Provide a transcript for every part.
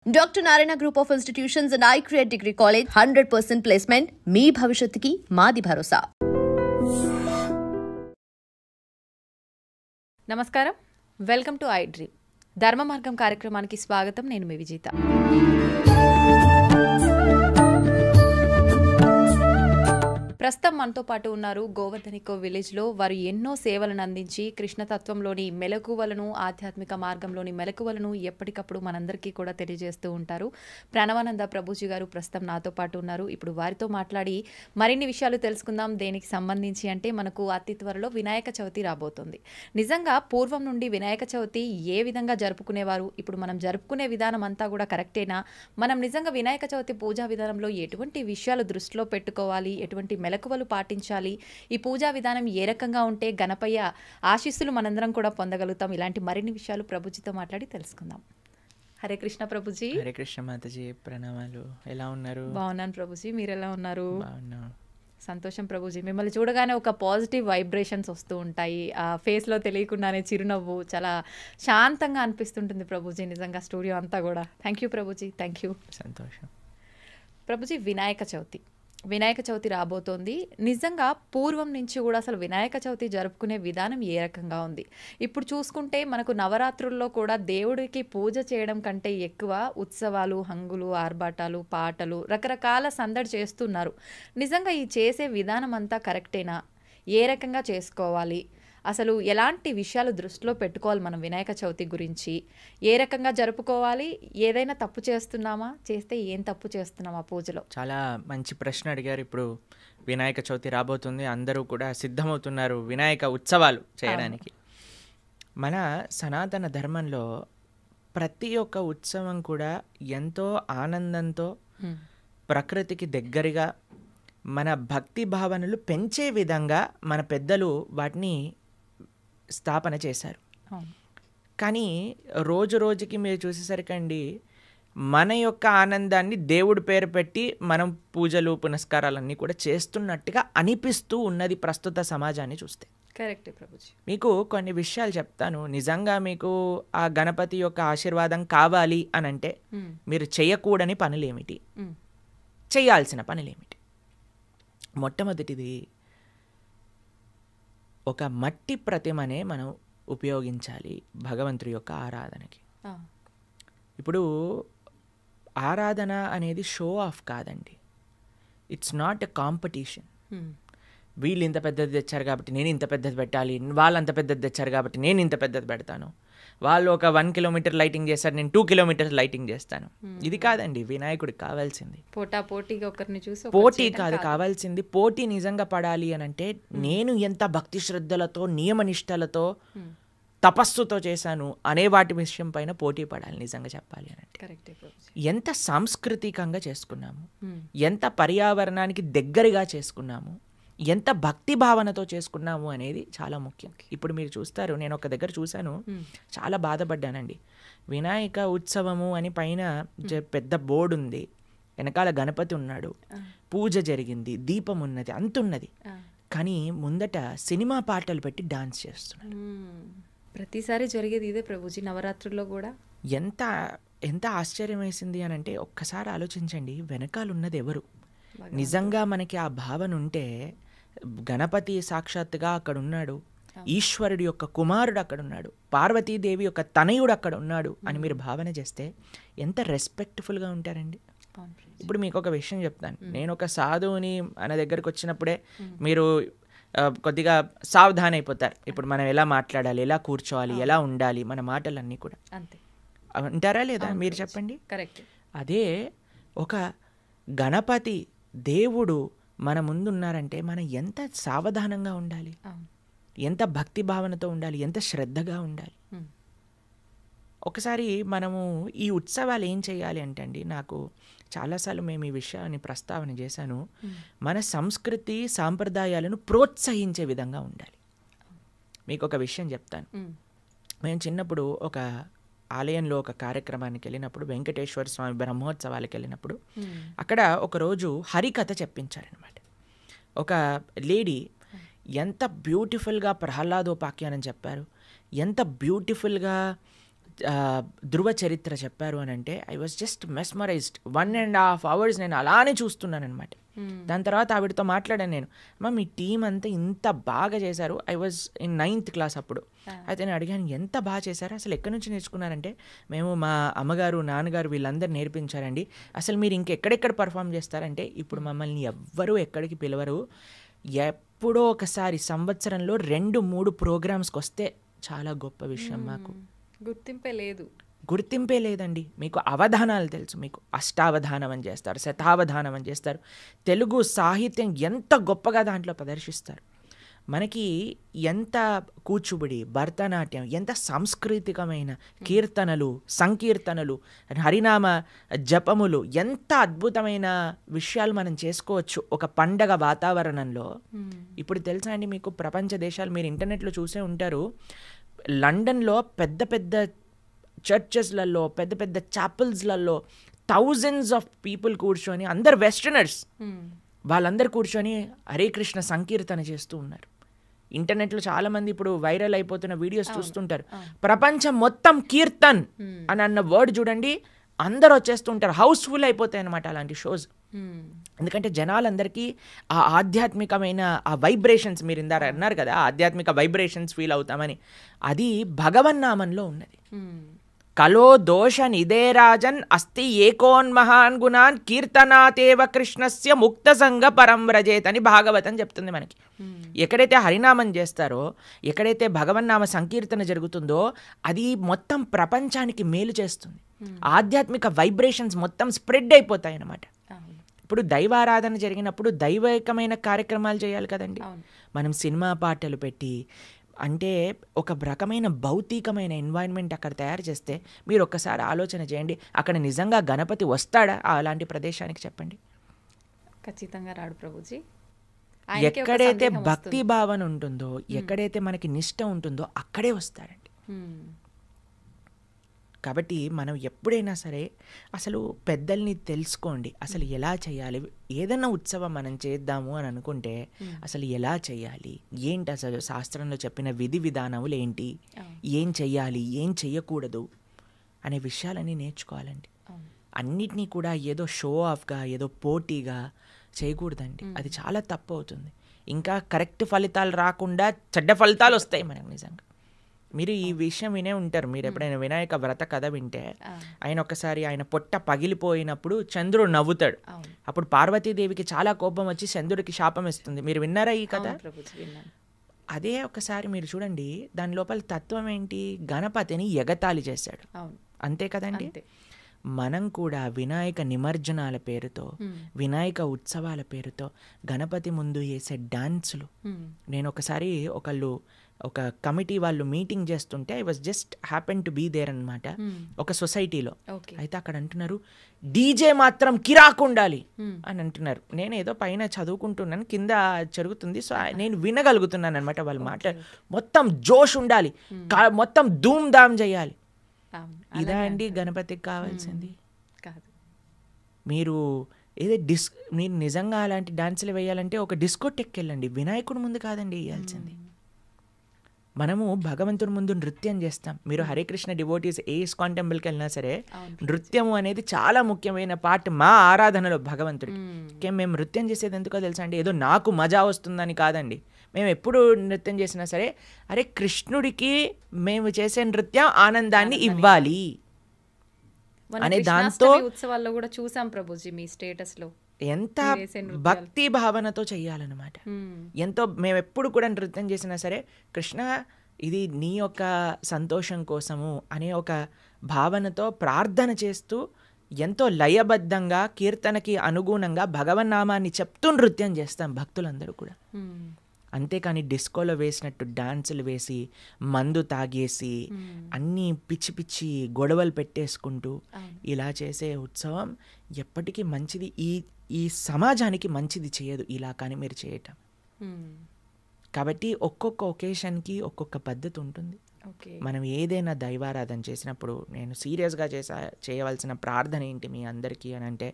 Dr. Narayana Group of Institutions and iCreate Degree College 100% placement. మీ భవిష్యత్తుకి మాది భరోసా. నమస్కారం, welcome to I dream. ధర్మ మార్గం కార్యక్రమానికి స్వాగతం. నేను మీ విజేత. ప్రస్తుతం మనతో పాటు ఉన్నారు గోవర్ధనికో విలేజ్లో. వారు ఎన్నో సేవలను అందించి కృష్ణతత్వంలోని మెలకువలను, ఆధ్యాత్మిక మార్గంలోని మెలకువలను ఎప్పటికప్పుడు మనందరికీ కూడా తెలియజేస్తూ ఉంటారు. ప్రణవానంద ప్రభుజీ గారు ప్రస్తుతం నాతో పాటు ఉన్నారు. ఇప్పుడు వారితో మాట్లాడి మరిన్ని విషయాలు తెలుసుకుందాం. దేనికి సంబంధించి అంటే మనకు అతి త్వరలో వినాయక చవితి రాబోతుంది. నిజంగా పూర్వం నుండి వినాయక చవితి ఏ విధంగా జరుపుకునేవారు, ఇప్పుడు మనం జరుపుకునే విధానం అంతా కూడా కరెక్టేనా? మనం నిజంగా వినాయక చవితి పూజా విధానంలో ఎటువంటి విషయాలు దృష్టిలో పెట్టుకోవాలి, ఎటువంటి మెలకువలు పాటించాలి, ఈ పూజా విధానం ఏ రకంగా ఉంటే గణపయ్య ఆశీస్సులు మనందరం కూడా పొందగలుగుతాం, ఇలాంటి మరిన్ని విషయాలు ప్రభుజీతో మాట్లాడి తెలుసుకుందాం. హరే కృష్ణ ప్రభుజీ. హరే కృష్ణ మాతాజీ, ప్రణామాలు. ఎలా ఉన్నారు? బాగున్నాను ప్రభుజీ, మీరు ఎలా ఉన్నారు? బాగున్నాను. సంతోషం ప్రభుజీ. మిమ్మల్ని చూడగానే ఒక పాజిటివ్ వైబ్రేషన్స్ వస్తూ ఉంటాయి. ఆ ఫేస్లో తెలియకుండానే చిరునవ్వు చాలా శాంతంగా అనిపిస్తుంటుంది ప్రభుజీ. నిజంగా స్టూడియో అంతా కూడా. Thank you Prabhuji, thank you. సంతోషం ప్రభుజీ. వినాయక చవితి రాబోతోంది. నిజంగా పూర్వం నుంచి కూడా అసలు వినాయక చవితి జరుపుకునే విధానం ఏ రకంగా ఉంది? ఇప్పుడు చూసుకుంటే మనకు నవరాత్రుల్లో కూడా దేవుడికి పూజ చేయడం కంటే ఎక్కువ ఉత్సవాలు, హంగులు, ఆర్భాటాలు, పాటలు, రకరకాల సందడి చేస్తున్నారు. నిజంగా ఈ చేసే విధానం అంతా కరెక్టేనా? ఏ రకంగా చేసుకోవాలి? అసలు ఎలాంటి విషయాలు దృష్టిలో పెట్టుకోవాలి మనం వినాయక చవితి గురించి? ఏ రకంగా జరుపుకోవాలి? ఏదైనా తప్పు చేస్తున్నామా? చేస్తే ఏం తప్పు చేస్తున్నామా పూజలో? చాలా మంచి ప్రశ్న అడిగారు. ఇప్పుడు వినాయక చవితి రాబోతుంది, అందరూ కూడా సిద్ధమవుతున్నారు వినాయక ఉత్సవాలు చేయడానికి. మన సనాతన ధర్మంలో ప్రతి ఒక్క ఉత్సవం కూడా ఎంతో ఆనందంతో, ప్రకృతికి దగ్గరగా, మన భక్తి భావనలు పెంచే విధంగా మన పెద్దలు వాటిని స్థాపన చేశారు. కానీ రోజు రోజుకి మీరు చూసేసరికండి మన యొక్క ఆనందాన్ని దేవుడి పేరు పెట్టి మనం పూజలు పునస్కారాలన్నీ కూడా చేస్తున్నట్టుగా అనిపిస్తూ ఉన్నది ప్రస్తుత సమాజాన్ని చూస్తే. కరెక్ట్ ప్రభుజీ. మీకు కొన్ని విషయాలు చెప్తాను. నిజంగా మీకు ఆ గణపతి యొక్క ఆశీర్వాదం కావాలి అని అంటే మీరు చేయకూడని పనులేమిటి, చేయాల్సిన పనులేమిటి? మొట్టమొదటిది, ఒక మట్టి ప్రతిమనే మనం ఉపయోగించాలి భగవంతుడి యొక్క ఆరాధనకి. ఇప్పుడు ఆరాధన అనేది షో ఆఫ్ కాదండి. It's not a competition. వీళ్ళు ఇంత పెద్దది తెచ్చారు కాబట్టి నేను ఇంత పెద్దది పెట్టాలి, వాళ్ళు అంత పెద్దది తెచ్చారు కాబట్టి నేను ఇంత పెద్దది పెడతాను, వాళ్ళు ఒక 1 కిలోమీటర్ లైటింగ్ చేస్తారు, నేను 2 కిలోమీటర్స్ లైటింగ్ చేస్తాను. ఇది కాదండి వినాయకుడికి కావాల్సింది. పోటీ కాదు కావాల్సింది. పోటీ నిజంగా పడాలి అని అంటే నేను ఎంత భక్తి శ్రద్ధలతో, నియమనిష్టలతో, తపస్సుతో చేశాను అనే వాటి విషయం పైన పోటీ పడాలి. నిజంగా చెప్పాలి అని అంటే ఎంత సాంస్కృతికంగా చేసుకున్నాము, ఎంత పర్యావరణానికి దగ్గరగా చేసుకున్నాము, ఎంత భక్తి భావనతో చేసుకున్నాము అనేది చాలా ముఖ్యం. ఇప్పుడు మీరు చూస్తారు, నేను ఒక దగ్గర చూశాను, చాలా బాధపడ్డానండి. వినాయక ఉత్సవము అని పైన పెద్ద బోర్డు ఉంది, వెనకాల గణపతి ఉన్నాడు, పూజ జరిగింది, దీపం ఉన్నది, అంతున్నది, కానీ ముందట సినిమా పాటలు పెట్టి డాన్స్ చేస్తున్నారు. ప్రతిసారి జరిగేది ఇదే ప్రభుజీ, నవరాత్రుల్లో కూడా. ఎంత ఎంత ఆశ్చర్యం వేసింది అని అంటే ఒక్కసారి ఆలోచించండి, వెనకాల ఉన్నది ఎవరు? నిజంగా మనకి ఆ భావన ఉంటే గణపతి సాక్షాత్తుగా అక్కడ ఉన్నాడు, ఈశ్వరుడి యొక్క కుమారుడు అక్కడ ఉన్నాడు, పార్వతీదేవి యొక్క తనయుడు అక్కడ ఉన్నాడు అని మీరు భావన చేస్తే ఎంత రెస్పెక్ట్ఫుల్గా ఉంటారండి. ఇప్పుడు మీకు ఒక విషయం చెప్తాను. నేను ఒక సాధువుని మన దగ్గరకు వచ్చినప్పుడే మీరు కొద్దిగా సావధాన్ అయిపోతారు. ఇప్పుడు మనం ఎలా మాట్లాడాలి, ఎలా కూర్చోవాలి, ఎలా ఉండాలి, మన మాటలన్నీ కూడా అంటారా లేదా? మీరు చెప్పండి. కరెక్ట్. అదే ఒక గణపతి దేవుడు మన ముందున్నారంటే మనం ఎంత సావధానంగా ఉండాలి, ఎంత భక్తి భావనతో ఉండాలి, ఎంత శ్రద్ధగా ఉండాలి. ఒకసారి మనము ఈ ఉత్సవాలు ఏం చేయాలి అంటే అండి, నాకు చాలాసార్లు మేము ఈ విషయాన్ని ప్రస్తావన చేశాను, మన సంస్కృతి సాంప్రదాయాలను ప్రోత్సహించే విధంగా ఉండాలి. మీకు ఒక విషయం చెప్తాను. మేము చిన్నప్పుడు ఒక ఆలయంలో ఒక కార్యక్రమానికి వెళ్ళినప్పుడు, వెంకటేశ్వర స్వామి బ్రహ్మోత్సవాలకు వెళ్ళినప్పుడు అక్కడ ఒకరోజు హరికథ చెప్పించారనమాట. ఒక లేడీ ఎంత బ్యూటిఫుల్గా ప్రహ్లాదోపాఖ్యానం చెప్పారు, ఎంత బ్యూటిఫుల్గా ధృవ చరిత్ర చెప్పారు అని అంటే I was just mesmerised. 1.5 hours నేను అలానే చూస్తున్నాను అనమాట. దాని తర్వాత ఆవిడతో మాట్లాడాను నేను, అమ్మ మీ టీం అంతా ఇంత బాగా చేశారు. I was in 9th class అప్పుడు. అయితే నేను అడిగాను ఎంత బాగా చేశారు, అసలు ఎక్కడి నుంచి నేర్చుకున్నారంటే మేము మా అమ్మగారు నాన్నగారు వీళ్ళందరూ నేర్పించారండి. అసలు మీరు ఇంకెక్కడెక్కడ పర్ఫామ్ చేస్తారంటే ఇప్పుడు మమ్మల్ని ఎవ్వరూ ఎక్కడికి పిలవరు, ఎప్పుడో ఒకసారి సంవత్సరంలో 2-3 ప్రోగ్రామ్స్కి వస్తే చాలా గొప్ప విషయం. మాకు గుర్తింపే లేదండి. మీకు అవధానాలు తెలుసు, మీకు అష్టావధానం అని చేస్తారు, శతావధానం అని చేస్తారు. తెలుగు సాహిత్యం ఎంత గొప్పగా దాంట్లో ప్రదర్శిస్తారు. మనకి ఎంత కూచిపూడి, భరతనాట్యం, ఎంత సాంస్కృతికమైన కీర్తనలు, సంకీర్తనలు, హరినామ జపములు, ఎంత అద్భుతమైన విషయాలు మనం చేసుకోవచ్చు ఒక పండగ వాతావరణంలో. ఇప్పుడు తెలుసా అండి మీకు, ప్రపంచ దేశాలు మీరు ఇంటర్నెట్లో చూసే ఉంటారు, లండన్లో పెద్ద పెద్ద చర్చెస్లలో, పెద్ద పెద్ద చాపెల్స్లలో thousands of people కూర్చొని, అందరు వెస్టర్నర్స్, వాళ్ళందరూ కూర్చొని హరే కృష్ణ సంకీర్తన చేస్తూ ఉన్నారు. ఇంటర్నెట్లో చాలా మంది ఇప్పుడు వైరల్ అయిపోతున్న వీడియోస్ చూస్తుంటారు. ప్రపంచం మొత్తం కీర్తన్ అని అన్న వర్డ్ చూడండి, అందరు వచ్చేస్తుంటారు, హౌస్ఫుల్ అయిపోతాయి అన్నమాట అలాంటి షోస్. ఎందుకంటే జనాలందరికీ ఆ ఆధ్యాత్మికమైన ఆ వైబ్రేషన్స్, మీరు ఇందాక అన్నారు కదా ఆధ్యాత్మిక వైబ్రేషన్స్ ఫీల్ అవుతామని, అది భగవన్నామంలో ఉన్నది. కలో దోష నిదేరాజన్ అస్తి ఏకోన్మహాన్ గుణాన్ కీర్తనాతేవ కృష్ణస్య ముక్త సంగ పరం వ్రజేత్ అని భాగవతం చెప్తుంది మనకి. ఎక్కడైతే హరినామం చేస్తారో, ఎక్కడైతే భగవన్నామ సంకీర్తన జరుగుతుందో అది మొత్తం ప్రపంచానికి మేలు చేస్తుంది. ఆధ్యాత్మిక వైబ్రేషన్స్ మొత్తం స్ప్రెడ్ అయిపోతాయి అన్నమాట. ఇప్పుడు దైవారాధన జరిగినప్పుడు దైవికమైన కార్యక్రమాలు చేయాలి కదండి. మనం సినిమా పాటలు పెట్టి, అంటే ఒక రకమైన భౌతికమైన ఎన్వైరన్మెంట్ అక్కడ తయారు చేస్తే, మీరు ఒక్కసారి ఆలోచన చేయండి, అక్కడ నిజంగా గణపతి వస్తాడా అలాంటి ప్రదేశానికి? చెప్పండి. ఖచ్చితంగా రాడు ప్రభుజీ. ఎక్కడైతే భక్తి భావన ఉంటుందో, ఎక్కడైతే మనకి నిష్ట ఉంటుందో అక్కడే వస్తాడండి. కాబట్టి మనం ఎప్పుడైనా సరే అసలు పెద్దల్ని తెలుసుకోండి, అసలు ఎలా చేయాలి. ఏదైనా ఉత్సవం మనం చేద్దాము అని అనుకుంటే అసలు ఎలా చేయాలి, ఏంటి అసలు శాస్త్రంలో చెప్పిన విధి విధానములు ఏంటి, ఏం చెయ్యాలి, ఏం చెయ్యకూడదు అనే విషయాలన్నీ నేర్చుకోవాలండి. అన్నిటినీ కూడా ఏదో షో ఆఫ్గా, ఏదో పోటీగా చేయకూడదండి. అది చాలా తప్పు అవుతుంది. ఇంకా కరెక్ట్ ఫలితాలు రాకుండా చెడ్డ ఫలితాలు వస్తాయి మనకు నిజంగా. మీరు ఈ విషయం వినే ఉంటారు, మీరు ఎప్పుడైనా వినాయక వ్రత కథ వింటే, ఆయన ఒకసారి ఆయన పొట్ట పగిలిపోయినప్పుడు చంద్రుడు నవ్వుతాడు. అప్పుడు పార్వతీదేవికి చాలా కోపం వచ్చి చంద్రుడికి శాపం ఇస్తుంది. మీరు విన్నారా ఈ కథ? అదే ఒకసారి మీరు చూడండి, దాని లోపల తత్వం ఏంటి, గణపతిని ఎగతాళి చేశాడు, అంతే కదండి. మనం కూడా వినాయక నిమజ్జనాల పేరుతో, వినాయక ఉత్సవాల పేరుతో గణపతి ముందు వేసే డాన్సులు. నేను ఒకసారి ఒక కమిటీ వాళ్ళు మీటింగ్ చేస్తుంటే, I was just happen to be there అనమాట, ఒక సొసైటీలో. అయితే అక్కడ అంటున్నారు, డీజే మాత్రం కిరాకు ఉండాలి అని అంటున్నారు. నేను ఏదో పైన చదువుకుంటున్నాను, కింద జరుగుతుంది, సో నేను వినగలుగుతున్నాను అనమాట. వాళ్ళు మాట్లాడు, మొత్తం జోష్ ఉండాలి, మొత్తం ధూమ్ ధామ్ చేయాలి. ఇదా అండి గణపతికి కావాల్సింది? మీరు మీరు నిజంగా అలాంటి డాన్సులు వేయాలంటే ఒక డిస్కోటెక్కి వెళ్ళండి, వినాయకుడి ముందు కాదండి వేయాల్సింది. మనము భగవంతుడి ముందు నృత్యం చేస్తాం. మీరు హరే కృష్ణ డివోటీస్ ఏ ఇస్కాన్ టెంపుల్కి వెళ్ళినా సరే నృత్యము అనేది చాలా ముఖ్యమైన పార్ట్ మా ఆరాధనలో భగవంతుడికి. మేము నృత్యం చేసేది ఎందుకో తెలుసా అండి, ఏదో నాకు మజా వస్తుందని కాదండి. మేము ఎప్పుడు నృత్యం చేసినా సరే, అరే కృష్ణుడికి మేము చేసే నృత్యం ఆనందాన్ని ఇవ్వాలి అనే దాంతో. ఉత్సవాల్లో కూడా చూసాం ప్రభుజీ మీ స్టేటస్ లో ఎంత భక్తి భావనతో చెయ్యాలన్నమాట. ఎంతో మేము ఎప్పుడు కూడా నృత్యం చేసినా సరే, కృష్ణ ఇది నీ యొక్క సంతోషం కోసము అనే ఒక భావనతో ప్రార్థన చేస్తూ, ఎంతో లయబద్ధంగా కీర్తనకి అనుగుణంగా భగవన్నామాన్ని చెప్తూ నృత్యం చేస్తాం భక్తులందరూ కూడా. అంతేకాని డిస్కోలో వేసినట్టు డాన్సులు వేసి, మందు తాగేసి, అన్నీ పిచ్చి పిచ్చి గొడవలు పెట్టేసుకుంటూ ఇలా చేసే ఉత్సవం ఎప్పటికీ మంచిది, ఈ సమాజానికి మంచిది చేయదు ఇలా కానీ మీరు చేయటం. కాబట్టి ఒక్కొక్క ఒకేషన్కి ఒక్కొక్క పద్ధతి ఉంటుంది. మనం ఏదైనా దైవారాధన చేసినప్పుడు నేను సీరియస్గా చేయవలసిన ప్రార్థన ఏంటి మీ అందరికీ అని అంటే,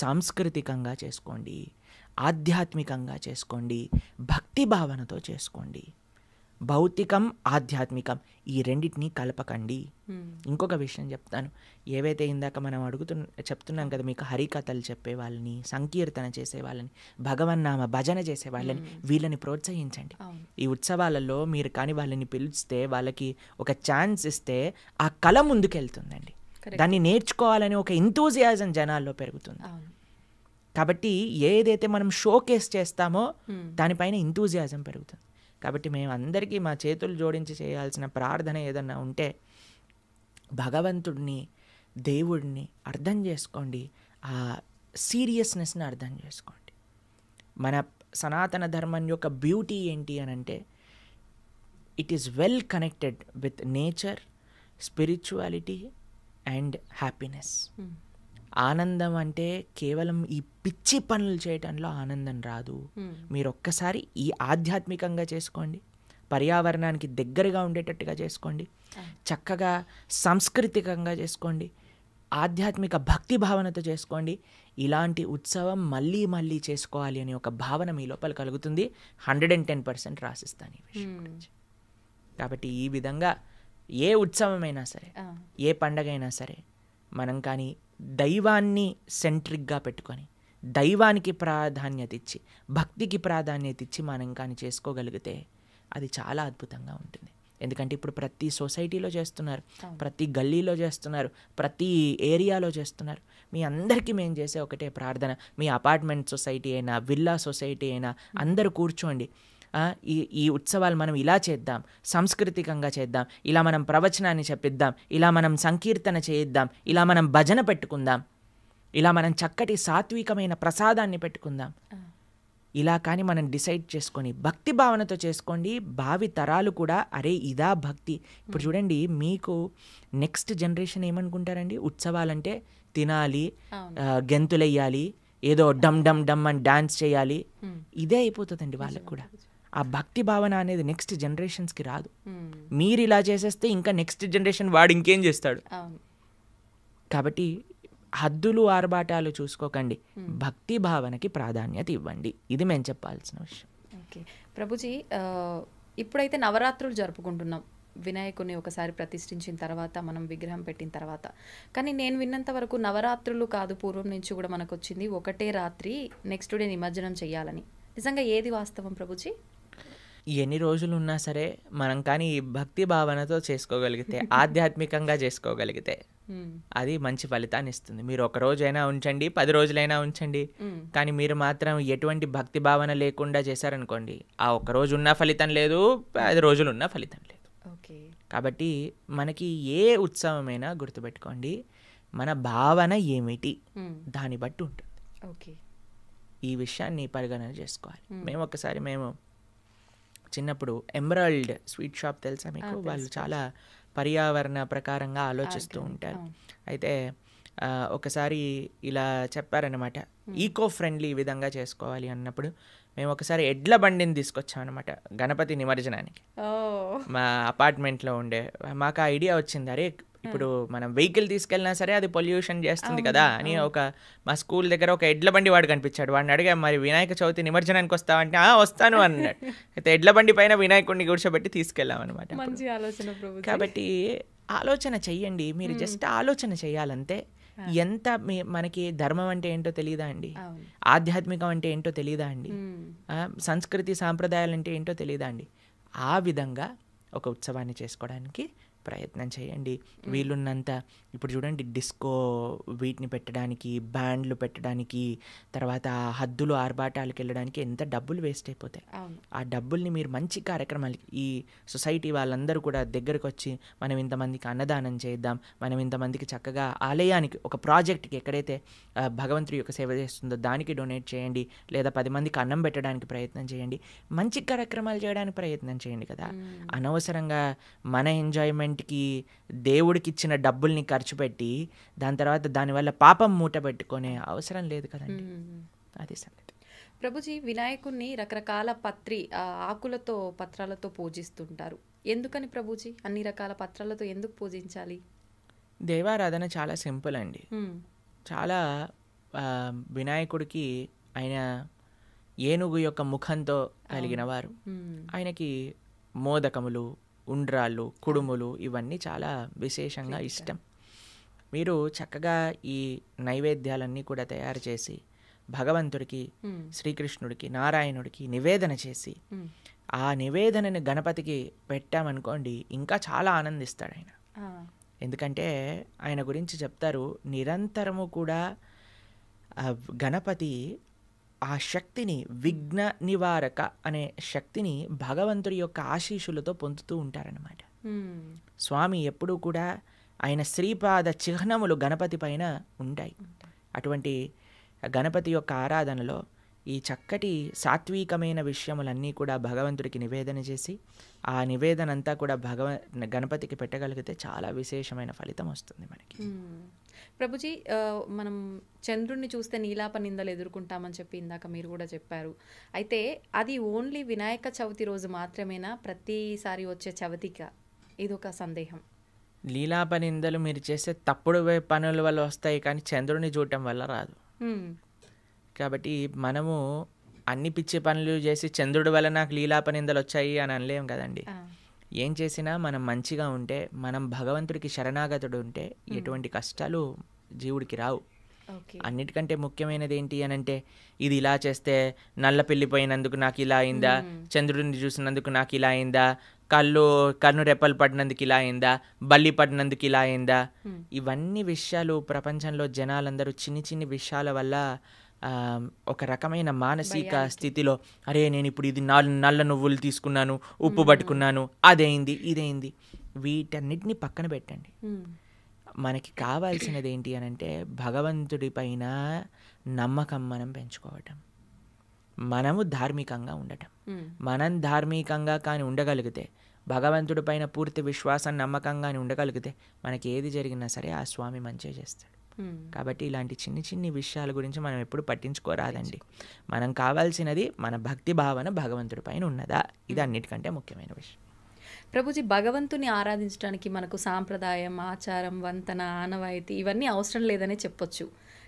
సాంస్కృతికంగా చేసుకోండి, ఆధ్యాత్మికంగా చేసుకోండి, భక్తి భావనతో చేసుకోండి. భౌతికం ఆధ్యాత్మికం ఈ రెండింటినీ కలపకండి. ఇంకొక విషయం చెప్తాను. ఏవైతే ఇందాక మనం చెప్తున్నాం కదా మీకు, హరికథలు చెప్పే వాళ్ళని, సంకీర్తన చేసే వాళ్ళని, భగవన్నామ భజన చేసే వాళ్ళని, వీళ్ళని ప్రోత్సహించండి. ఈ ఉత్సవాలలో మీరు కానీ వాళ్ళని పిలిస్తే, వాళ్ళకి ఒక ఛాన్స్ ఇస్తే ఆ కళ ముందుకెళ్తుందండి. దాన్ని నేర్చుకోవాలని ఒక ఎంతూజియాజం జనాల్లో పెరుగుతుంది. కాబట్టి ఏదైతే మనం షోకేస్ చేస్తామో దానిపైన ఎంతూజియాజం పెరుగుతుంది. కాబట్టి మేము అందరికీ మా చేతులు జోడించి చేయాల్సిన ప్రార్థన ఏదన్నా ఉంటే, భగవంతుడిని, దేవుడిని అర్థం చేసుకోండి, ఆ సీరియస్నెస్ని అర్థం చేసుకోండి. మన సనాతన ధర్మం యొక్క బ్యూటీ ఏంటి అని అంటే, it is well connected with nature, spirituality and happiness. ఆనందం అంటే కేవలం ఈ పిచ్చి పనులు చేయటంలో ఆనందం రాదు. మీరు ఒక్కసారి ఈ ఆధ్యాత్మికంగా చేసుకోండి, పర్యావరణానికి దగ్గరగా ఉండేటట్టుగా చేసుకోండి, చక్కగా సాంస్కృతికంగా చేసుకోండి, ఆధ్యాత్మిక భక్తి భావనతో చేసుకోండి. ఇలాంటి ఉత్సవం మళ్ళీ మళ్ళీ చేసుకోవాలి అనే ఒక భావన మీ లోపల కలుగుతుంది. 110% రాసిస్తాను ఈ విషయం గురించి. కాబట్టి ఈ విధంగా ఏ ఉత్సవమైనా సరే, ఏ పండగ అయినా సరే, మనం కానీ దైవాన్ని సెంట్రిక్గా పెట్టుకొని, దైవానికి ప్రాధాన్యత ఇచ్చి, భక్తికి ప్రాధాన్యత ఇచ్చి మనం కానీ చేసుకోగలిగితే అది చాలా అద్భుతంగా ఉంటుంది. ఎందుకంటే ఇప్పుడు ప్రతి సొసైటీలో చేస్తున్నారు, ప్రతి గల్లీలో చేస్తున్నారు, ప్రతి ఏరియాలో చేస్తున్నారు. మీ అందరికీ మేము చేసే ఒకటే ప్రార్థన, మీ అపార్ట్మెంట్ సొసైటీ అయినా, విల్లా సొసైటీ అయినా, అందరూ కూర్చోండి, ఈ ఉత్సవాలు మనం ఇలా చేద్దాం, సాంస్కృతికంగా చేద్దాం, ఇలా మనం ప్రవచనాన్ని చెప్పిద్దాం, ఇలా మనం సంకీర్తన చేయిద్దాం, ఇలా మనం భజన పెట్టుకుందాం, ఇలా మనం చక్కటి సాత్వికమైన ప్రసాదాన్ని పెట్టుకుందాం. ఇలా కానీ మనం డిసైడ్ చేసుకొని భక్తి భావనతో చేసుకోండి. భావి తరాలు కూడా అరే ఇదా భక్తి. ఇప్పుడు చూడండి, మీకు నెక్స్ట్ జనరేషన్ ఏమనుకుంటారండి, ఉత్సవాలంటే తినాలి, గెంతులెయ్యాలి, ఏదో డమ్ డమ్ డమ్ అని డాన్స్ చేయాలి, ఇదే అయిపోతుందండి వాళ్ళకు కూడా. ఆ భక్తి భావన అనేది నెక్స్ట్ జనరేషన్స్కి రాదు. మీరు ఇలా చేసేస్తే ఇంకా నెక్స్ట్ జనరేషన్ వాడు ఇంకేం చేస్తాడు. కాబట్టి హద్దులు ఆర్భాటాలు చూసుకోకండి, భక్తి భావనకి ప్రాధాన్యత ఇవ్వండి. ఇది మేము చెప్పాల్సిన విషయం. ఓకే ప్రభుజీ, ఇప్పుడైతే నవరాత్రులు జరుపుకుంటున్నాం. వినాయకుని ఒకసారి ప్రతిష్ఠించిన తర్వాత, మనం విగ్రహం పెట్టిన తర్వాత. కానీ నేను విన్నంత వరకు నవరాత్రులు కాదు, పూర్వం నుంచి కూడా మనకు వచ్చింది ఒకటే రాత్రి నెక్స్ట్ డే నిమజ్జనం చేయాలని. నిజంగా ఏది వాస్తవం ప్రభుజీ? ఎన్ని రోజులు ఉన్నా సరే మనం కానీ భక్తి భావనతో చేసుకోగలిగితే, ఆధ్యాత్మికంగా చేసుకోగలిగితే అది మంచి ఫలితాన్ని ఇస్తుంది. మీరు ఒక రోజైనా ఉంచండి, 10 రోజులైనా ఉంచండి, కానీ మీరు మాత్రం ఎటువంటి భక్తి భావన లేకుండా చేశారనుకోండి, ఆ ఒక్క రోజు ఉన్న ఫలితం లేదు, 10 రోజులు ఉన్న ఫలితం లేదు. కాబట్టి మనకి ఏ ఉత్సవమైనా గుర్తుపెట్టుకోండి, మన భావన ఏమిటి దాన్ని బట్టి ఉంటుంది. ఈ విషయాన్ని పరిగణన చేసుకోవాలి. మేము చిన్నప్పుడు ఎమరాల్డ్ స్వీట్ షాప్ తెలుసా మీకు? వాళ్ళు చాలా పర్యావరణ ప్రకారంగా ఆలోచిస్తూ ఉంటారు. అయితే ఒకసారి ఇలా చెప్పారనమాట, ఈకో ఫ్రెండ్లీ విధంగా చేసుకోవాలి అన్నప్పుడు మేము ఒకసారి ఎడ్ల బండిని తీసుకొచ్చామన్నమాట గణపతి నిమజ్జనానికి. మా అపార్ట్మెంట్లో ఉండే మాకు ఆ ఐడియా వచ్చింది, అరే ఇప్పుడు మనం వెహికల్ తీసుకెళ్ళినా సరే అది పొల్యూషన్ చేస్తుంది కదా అని. మా స్కూల్ దగ్గర ఒక ఎడ్ల బండి వాడు కనిపించాడు. వాడిని అడిగా, మరి వినాయక చవితి నిమజ్జనానికి వస్తావంటే వస్తాను అన్నాడు. అయితే ఎడ్ల బండి పైన వినాయకుడిని కూర్చోబెట్టి తీసుకెళ్ళాం అనమాట. కాబట్టి ఆలోచన చెయ్యండి, మీరు జస్ట్ ఆలోచన చెయ్యాలంతే. ఎంత మనకి ధర్మం అంటే ఏంటో తెలియదా అండి, ఆధ్యాత్మికం అంటే ఏంటో తెలియదా అండి, సంస్కృతి సాంప్రదాయాలు అంటే ఏంటో తెలియదా అండి. ఆ విధంగా ఒక ఉత్సవాన్ని చేసుకోవడానికి ప్రయత్నం చేయండి వీలున్నంత. ఇప్పుడు చూడండి, డిస్కో వీటిని పెట్టడానికి, బ్యాండ్లు పెట్టడానికి, తర్వాత హద్దులు ఆర్భాటాలకు వెళ్ళడానికి ఎంత డబ్బులు వేస్ట్ అయిపోతాయి. ఆ డబ్బుల్ని మీరు మంచి కార్యక్రమాలకి, ఈ సొసైటీ వాళ్ళందరూ కూడా దగ్గరకు వచ్చి మనం ఇంతమందికి అన్నదానం చేద్దాం, మనం ఇంతమందికి చక్కగా ఆలయానికి ఒక ప్రాజెక్ట్కి ఎక్కడైతే భగవంతుడి యొక్క సేవ చేస్తుందో దానికి డొనేట్ చేయండి, లేదా 10 మందికి అన్నం పెట్టడానికి ప్రయత్నం చేయండి, మంచి కార్యక్రమాలు చేయడానికి ప్రయత్నం చేయండి కదా. అనవసరంగా మన ఎంజాయ్మెంట్కి దేవుడికి ఇచ్చిన డబ్బుల్ని ఖర్చు పెట్టి దాని తర్వాత దానివల్ల పాపం మూట పెట్టుకునే అవసరం లేదు కదండి. అది సంగతి. ప్రభుజీ, వినాయకుడిని రకరకాల ఆకులతో, పత్రాలతో పూజిస్తుంటారు. ఎందుకని ప్రభుజీ అన్ని రకాల పత్రాలతో ఎందుకు పూజించాలి? దేవారాధన చాలా సింపుల్ అండి. చాలా వినాయకుడికి ఆయన ఏనుగు యొక్క ముఖంతో కలిగిన వారు. ఆయనకి మోదకములు, ఉండ్రాళ్ళు, కుడుములు ఇవన్నీ చాలా విశేషంగా ఇష్టం. మీరు చక్కగా ఈ నైవేద్యాలన్నీ కూడా తయారు చేసి భగవంతుడికి, శ్రీకృష్ణుడికి, నారాయణుడికి నివేదన చేసి ఆ నివేదనని గణపతికి పెట్టామనుకోండి, ఇంకా చాలా ఆనందిస్తాడు ఆయన. ఎందుకంటే ఆయన గురించి చెప్తారు, నిరంతరము కూడా గణపతి ఆ శక్తిని, విఘ్న నివారక అనే శక్తిని భగవంతుడి యొక్క ఆశీస్సులతో పొందుతూ ఉంటారన్నమాట. స్వామి ఎప్పుడూ కూడా ఆయన శ్రీపాద చిహ్నములు గణపతి పైన ఉంటాయి. అటువంటి గణపతి యొక్క ఆరాధనలో ఈ చక్కటి సాత్వికమైన విషయములన్నీ కూడా భగవంతుడికి నివేదన చేసి ఆ నివేదన అంతా కూడా గణపతికి పెట్టగలిగితే చాలా విశేషమైన ఫలితం వస్తుంది మనకి. ప్రభుజీ, మనం చంద్రుడిని చూస్తే నీలాప నిందలు ఎదుర్కొంటామని చెప్పి ఇందాక మీరు కూడా చెప్పారు. అయితే అది ఓన్లీ వినాయక చవితి రోజు మాత్రమేనా, ప్రతిసారి వచ్చే చవితిగా? ఇదొక సందేహం. లీలాప నిందలు మీరు చేసే తప్పుడు పనుల వల్ల వస్తాయి, కానీ చంద్రుడిని చూడటం వల్ల రాదు. కాబట్టి మనము అన్ని పిచ్చి పనులు చేసి చంద్రుడి వల్ల నాకు లీలాప నిందలు వచ్చాయి అని అనలేం కదండి. ఏం చేసినా మనం మంచిగా ఉంటే, మనం భగవంతుడికి శరణాగతుడు ఉంటే ఎటువంటి కష్టాలు జీవుడికి రావు. అన్నిటికంటే ముఖ్యమైనది ఏంటి అని అంటే, ఇది ఇలా చేస్తే నల్ల పెళ్ళిపోయినందుకు నాకు ఇలా అయిందా, చంద్రుడిని చూసినందుకు నాకు ఇలా అయిందా, కన్ను రెప్పలు పడినందుకు ఇలా అయిందా, బల్లి పడినందుకు ఇలా అయిందా, ఇవన్నీ విషయాలు ప్రపంచంలో జనాలందరూ చిన్ని చిన్ని విషయాల వల్ల ఒక రకమైన మానసిక స్థితిలో, అరే నేను ఇప్పుడు ఇది నల్ల నువ్వులు తీసుకున్నాను, ఉప్పు పట్టుకున్నాను, అదేంది ఇదేంది, వీటన్నిటిని పక్కన పెట్టండి. మనకి కావాల్సినది ఏంటి అని అంటే భగవంతుడి పైన నమ్మకం మనం పెంచుకోవటం, మనము ధార్మికంగా ఉండటం. మనం ధార్మికంగా కానీ ఉండగలిగితే, భగవంతుడి పైన పూర్తి విశ్వాసం నమ్మకంగానే ఉండగలిగితే మనకి ఏది జరిగినా సరే ఆ స్వామి మంచిగా చేస్తాడు. కాబట్టి ఇలాంటి చిన్ని చిన్ని విషయాల గురించి మనం ఎప్పుడు పట్టించుకోరాదండి. మనం కావాల్సినది మన భక్తి భావన భగవంతుడి పైన ఉన్నదా, ఇది అన్నిటికంటే ముఖ్యమైన విషయం. ప్రభుజీ, భగవంతుని ఆరాధించడానికి మనకు సాంప్రదాయం, ఆచారం, వంతన, ఆనవాయితీ ఇవన్నీ అవసరం లేదనే చెప్పొచ్చు.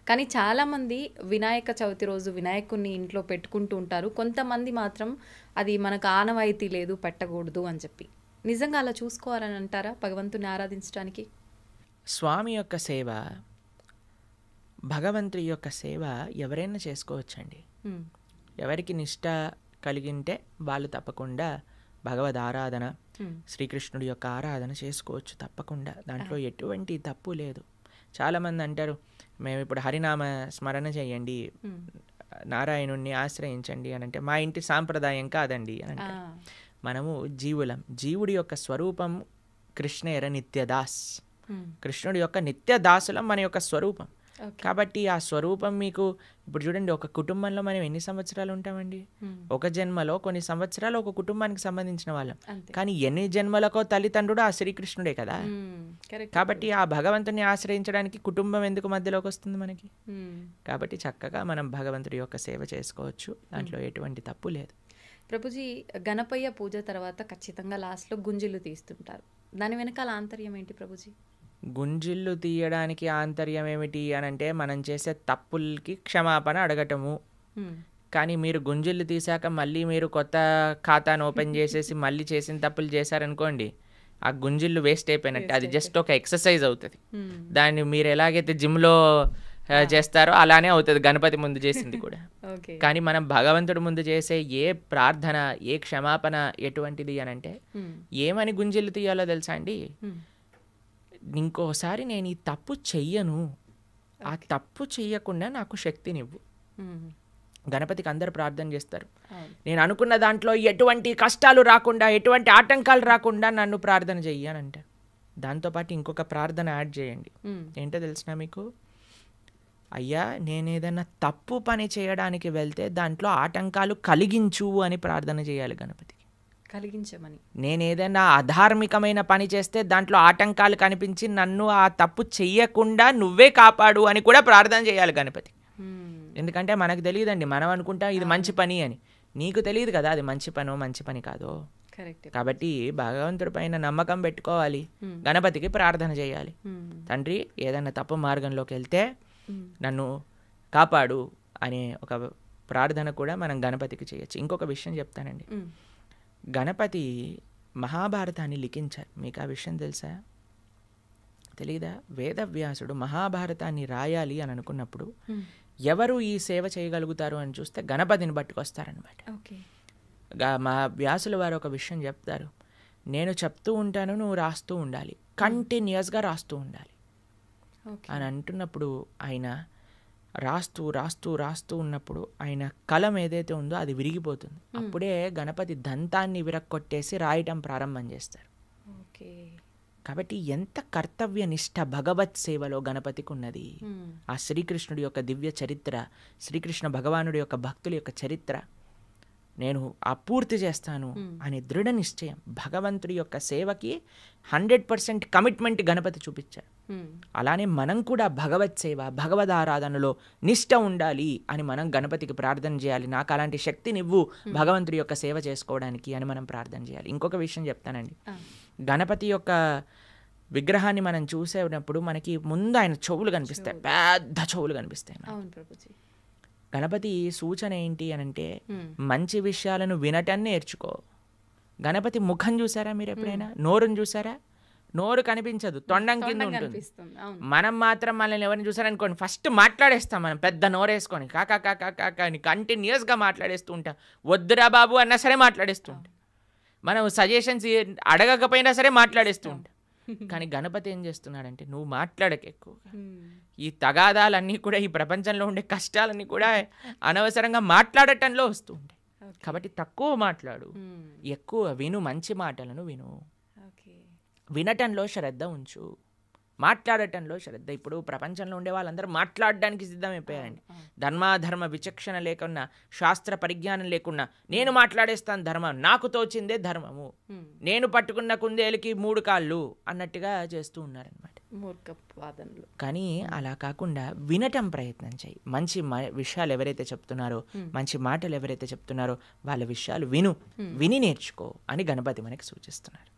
కానీ చాలామంది వినాయక చవితి రోజు వినాయకుడిని ఇంట్లో పెట్టుకుంటూ ఉంటారు. కొంతమంది మాత్రం అది మనకు ఆనవాయితీ లేదు, పెట్టకూడదు అని చెప్పి. నిజంగా అలా చూసుకోవాలని అంటారా భగవంతుని ఆరాధించడానికి? స్వామి యొక్క సేవ, భగవంతుడి యొక్క సేవ ఎవరైనా చేసుకోవచ్చండి. ఎవరికి నిష్ట కలిగింటే వాళ్ళు తప్పకుండా భగవద్ ఆరాధన, శ్రీకృష్ణుడి యొక్క ఆరాధన చేసుకోవచ్చు తప్పకుండా. దాంట్లో ఎటువంటి తప్పు లేదు. చాలామంది అంటారు, మేము ఇప్పుడు హరినామ స్మరణ చేయండి, నారాయణుణ్ణి ఆశ్రయించండి అని అంటే, మా ఇంటి సాంప్రదాయం కాదండి అని అంటే. మనము జీవులం, జీవుడి యొక్క స్వరూపం కృష్ణేర నిత్యదాస్, కృష్ణుడి యొక్క నిత్యదాసులం మన యొక్క స్వరూపం. కాబట్టి ఆ స్వరూపం మీకు ఇప్పుడు చూడండి, ఒక కుటుంబంలో మనం ఎన్ని సంవత్సరాలు ఉంటామండి? ఒక జన్మలో కొన్ని సంవత్సరాలు ఒక కుటుంబానికి సంబంధించిన వాళ్ళం, కానీ ఎన్ని జన్మలకో తల్లిదండ్రుడు ఆ శ్రీకృష్ణుడే కదా. కాబట్టి ఆ భగవంతుని ఆశ్రయించడానికి కుటుంబం ఎందుకు మధ్యలోకి వస్తుంది మనకి? కాబట్టి చక్కగా మనం భగవంతుడి యొక్క సేవ చేసుకోవచ్చు, దాంట్లో ఎటువంటి తప్పు లేదు. ప్రభుజీ, గణపయ్య పూజ తర్వాత ఖచ్చితంగా లాస్ట్లో గుంజిలు తీస్తుంటారు. దాని వెనకాల ఆంతర్యం ఏంటి ప్రభుజీ? గుంజిళ్ళు తీయడానికి ఆంతర్యం ఏమిటి అని అంటే, మనం చేసే తప్పులకి క్షమాపణ అడగటము. కానీ మీరు గుంజిళ్ళు తీసాక మళ్ళీ మీరు కొత్త ఖాతాను ఓపెన్ చేసేసి మళ్ళీ చేసిన తప్పులు చేశారనుకోండి, ఆ గుంజిళ్ళు వేస్ట్ అయిపోయినట్టు. అది జస్ట్ ఒక ఎక్సర్సైజ్ అవుతుంది. దాన్ని మీరు ఎలాగైతే జిమ్లో చేస్తారో అలానే అవుతుంది గణపతి ముందు చేసింది కూడా. కానీ మనం భగవంతుడి ముందు చేసే ఏ ప్రార్థన, ఏ క్షమాపణ ఎటువంటిది అని అంటే, ఏమని గుంజిళ్ళు తీయాలో తెలుసా అండి? ఇంకోసారి నేను ఈ తప్పు చెయ్యను, ఆ తప్పు చెయ్యకుండా నాకు శక్తినివ్వు. గణపతికి అందరు ప్రార్థన చేస్తారు, నేను అనుకున్న దాంట్లో ఎటువంటి కష్టాలు రాకుండా, ఎటువంటి ఆటంకాలు రాకుండా నన్ను ప్రార్థన చెయ్యి అని అంటారు. దాంతోపాటు ఇంకొక ప్రార్థన యాడ్ చేయండి. ఏంటో తెలిసిన మీకు? అయ్యా, నేను ఏదైనా తప్పు పని చేయడానికి వెళ్తే దాంట్లో ఆటంకాలు కలిగించు అని ప్రార్థన చేయాలి గణపతికి. కలిగించమని. నేను ఏదైనా అధార్మికమైన పని చేస్తే దాంట్లో ఆటంకాలు కనిపించి నన్ను ఆ తప్పు చెయ్యకుండా నువ్వే కాపాడు అని కూడా ప్రార్థన చేయాలి గణపతి. ఎందుకంటే మనకు తెలియదండి, మనం అనుకుంటాం ఇది మంచి పని అని. నీకు తెలియదు కదా అది మంచి పనో మంచి పని కాదో. కాబట్టి భగవంతుడి పైన నమ్మకం పెట్టుకోవాలి, గణపతికి ప్రార్థన చేయాలి. తండ్రి, ఏదైనా తప్పు మార్గంలోకి వెళ్తే నన్ను కాపాడు అనే ఒక ప్రార్థన కూడా మనం గణపతికి చేయొచ్చు. ఇంకొక విషయం చెప్తానండి, గణపతి మహాభారతాన్ని లిఖించారు. మీకు ఆ విషయం తెలుసా? తెలీదా? వేదవ్యాసుడు మహాభారతాన్ని రాయాలి అని అనుకున్నప్పుడు ఎవరు ఈ సేవ చేయగలుగుతారు అని చూస్తే గణపతిని పట్టుకొస్తారనమాట. మా వ్యాసుల వారు ఒక విషయం చెప్తారు, నేను చెప్తూ ఉంటాను, నువ్వు రాస్తూ ఉండాలి, కంటిన్యూస్గా రాస్తూ ఉండాలి అని అంటున్నప్పుడు ఆయన రాస్తూ రాస్తూ రాస్తూ ఉన్నప్పుడు ఆయన కలం ఏదైతే ఉందో అది విరిగిపోతుంది. అప్పుడే గణపతి దంతాన్ని విరక్కొట్టేసి రాయటం ప్రారంభం చేస్తారు. కాబట్టి ఎంత కర్తవ్య నిష్ఠ భగవత్ సేవలో గణపతికి ఉన్నది. ఆ శ్రీకృష్ణుడి యొక్క దివ్య చరిత్ర, శ్రీకృష్ణ భగవానుడి యొక్క భక్తుల యొక్క చరిత్ర నేను పూర్తి చేస్తాను అనే దృఢ నిశ్చయం, భగవంతుడి యొక్క సేవకి 100% కమిట్మెంట్ గణపతి చూపించారు. అలానే మనం కూడా భగవత్ సేవ, భగవద్ ఆరాధనలో నిష్ఠ ఉండాలి అని మనం గణపతికి ప్రార్థన చేయాలి. నాకు అలాంటి శక్తినివ్వు భగవంతుడి యొక్క సేవ చేసుకోవడానికి అని మనం ప్రార్థన చేయాలి. ఇంకొక విషయం చెప్తానండి, గణపతి యొక్క విగ్రహాన్ని మనం చూసేటప్పుడు మనకి ముందు ఆయన చెవులు కనిపిస్తాయి, పెద్ద చెవులు కనిపిస్తాయి. గణపతి సూచన ఏంటి అనంటే మంచి విషయాలను వినటం నేర్చుకో. గణపతి ముఖం చూసారా మీరు ఎప్పుడైనా? నోరుని చూసారా? నోరు కనిపించదు, తొండం కింద ఉంటుంది. మనం మాత్రం మనల్ని ఎవరిని చూసారనుకోండి ఫస్ట్ మాట్లాడేస్తాం, మనం పెద్ద నోరేసుకొని కాకా కాకా కాకా అని కంటిన్యూస్గా మాట్లాడేస్తూ ఉంటాం. వద్దురా బాబు అన్నా సరే మాట్లాడేస్తూ ఉంటాం, మనం సజెషన్స్ అడగకపోయినా సరే మాట్లాడేస్తూ ఉంటాం. కానీ గణపతి ఏం చేస్తున్నాడంటే నువ్వు మాట్లాడక ఎక్కువగా. ఈ తగాదాలన్నీ కూడా, ఈ ప్రపంచంలో ఉండే కష్టాలన్నీ కూడా అనవసరంగా మాట్లాడటంలో వస్తూ ఉంటాయి. కాబట్టి తక్కువ మాట్లాడు, ఎక్కువ విను, మంచి మాటలను విను, వినటంలో శ్రద్ధ ఉంచు, మాట్లాడటంలో శ్రద్ధ. ఇప్పుడు ప్రపంచంలో ఉండే వాళ్ళందరూ మాట్లాడడానికి సిద్ధమైపోయారండి. ధర్మాధర్మ విచక్షణ లేకున్నా, శాస్త్ర పరిజ్ఞానం లేకున్నా నేను మాట్లాడేస్తాను ధర్మం, నాకు తోచిందే ధర్మము, నేను పట్టుకున్న కుందేలుకి 3 కాళ్ళు అన్నట్టుగా చేస్తూ ఉన్నారనమాట. కానీ అలా కాకుండా వినటం ప్రయత్నం చేయి. మంచి విషయాలు ఎవరైతే చెప్తున్నారో, మంచి మాటలు ఎవరైతే చెప్తున్నారో వాళ్ళ విషయాలు విని నేర్చుకో అని గణపతి మనకి సూచిస్తున్నారు.